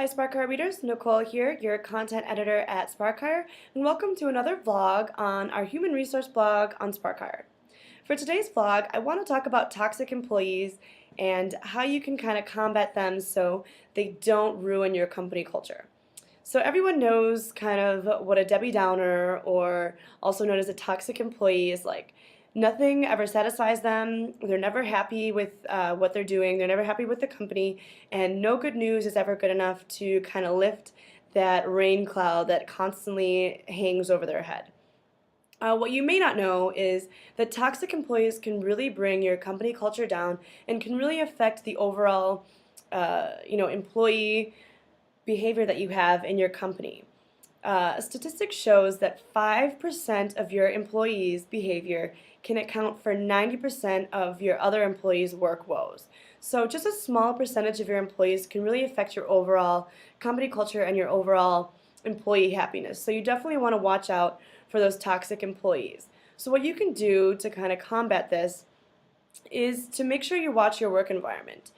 Hi SparkHire readers, Nicole here, your content editor at SparkHire, and welcome to another vlog on our human resource blog on SparkHire. For today's vlog, I want to talk about toxic employees and how you can kind of combat them so they don't ruin your company culture. So everyone knows kind of what a Debbie Downer, or also known as a toxic employee, is like. Nothing ever satisfies them. They're never happy with what they're doing. They're never happy with the company, and no good news is ever good enough to kind of lift that rain cloud that constantly hangs over their head. What you may not know is that toxic employees can really bring your company culture down and can really affect the overall, employee behavior that you have in your company. A statistic shows that 5% of your employees' behavior can account for 90% of your other employees' work woes. So just a small percentage of your employees can really affect your overall company culture and your overall employee happiness. So you definitely want to watch out for those toxic employees. So what you can do to kind of combat this is to make sure you watch your work environment.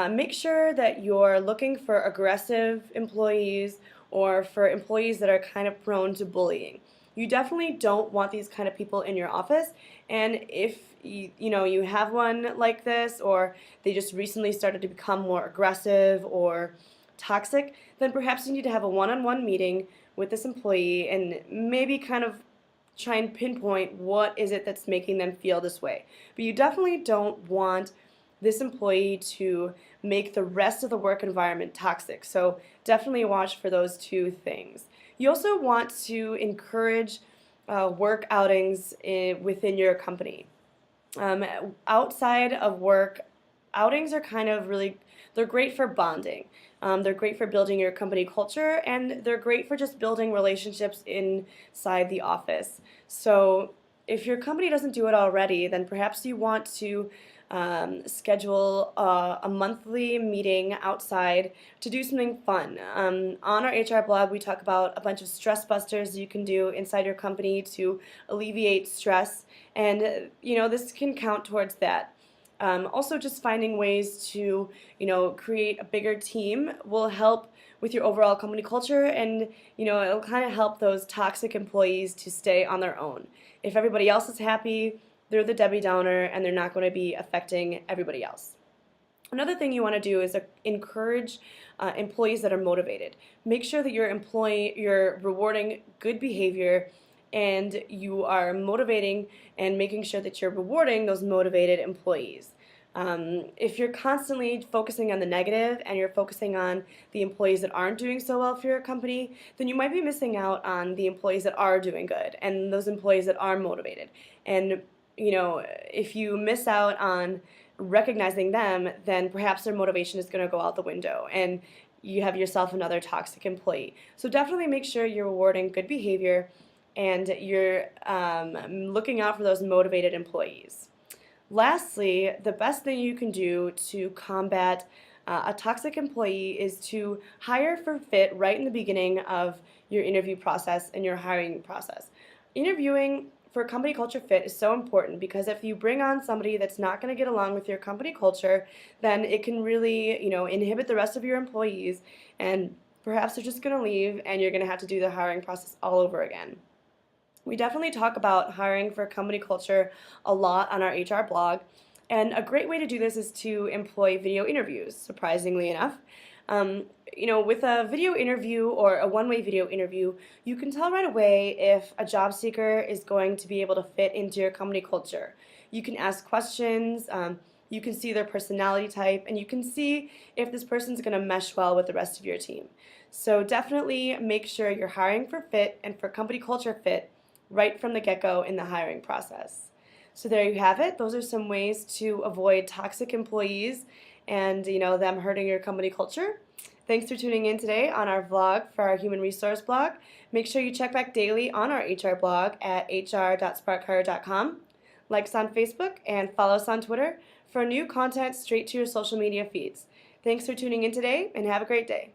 Make sure that you're looking for aggressive employees or for employees that are kind of prone to bullying. You definitely don't want these kind of people in your office, and if you have one like this, or they just recently started to become more aggressive or toxic, then perhaps you need to have a one-on-one meeting with this employee and maybe kind of try and pinpoint what is it that's making them feel this way. But you definitely don't want this employee to make the rest of the work environment toxic. So definitely watch for those two things. You also want to encourage work outings within your company. Outside of work, outings are kind of they're great for bonding. They're great for building your company culture, and they're great for just building relationships inside the office. So if your company doesn't do it already, then perhaps you want to schedule a monthly meeting outside to do something fun. On our HR blog, we talk about a bunch of stress busters you can do inside your company to alleviate stress, and this can count towards that. Also, just finding ways to create a bigger team will help with your overall company culture, and it'll kind of help those toxic employees to stay on their own. If everybody else is happy, they're the Debbie Downer, and they're not going to be affecting everybody else. Another thing you want to do is encourage employees that are motivated. Make sure that you're rewarding good behavior, and you are motivating and making sure that you're rewarding those motivated employees. If you're constantly focusing on the negative and you're focusing on the employees that aren't doing so well for your company, then you might be missing out on the employees that are doing good and those employees that are motivated. And if you miss out on recognizing them, then perhaps their motivation is going to go out the window, and you have yourself another toxic employee. So definitely make sure you're rewarding good behavior and you're looking out for those motivated employees. Lastly, the best thing you can do to combat a toxic employee is to hire for fit right in the beginning of your interview process and your hiring process. Interviewing for company culture fit is so important, because if you bring on somebody that's not going to get along with your company culture, then it can really inhibit the rest of your employees, and perhaps they're just going to leave and you're going to have to do the hiring process all over again. We definitely talk about hiring for company culture a lot on our HR blog, and a great way to do this is to employ video interviews, surprisingly enough. With a video interview or a one-way video interview, you can tell right away if a job seeker is going to be able to fit into your company culture. You can ask questions, you can see their personality type, and you can see if this person's going to mesh well with the rest of your team. So definitely make sure you're hiring for fit and for company culture fit right from the get-go in the hiring process. So there you have it. Those are some ways to avoid toxic employees and them hurting your company culture. Thanks for tuning in today on our vlog for our human resource blog. Make sure you check back daily on our HR blog at hr.sparkhire.com. Like us on Facebook and follow us on Twitter for new content straight to your social media feeds. Thanks for tuning in today, and have a great day.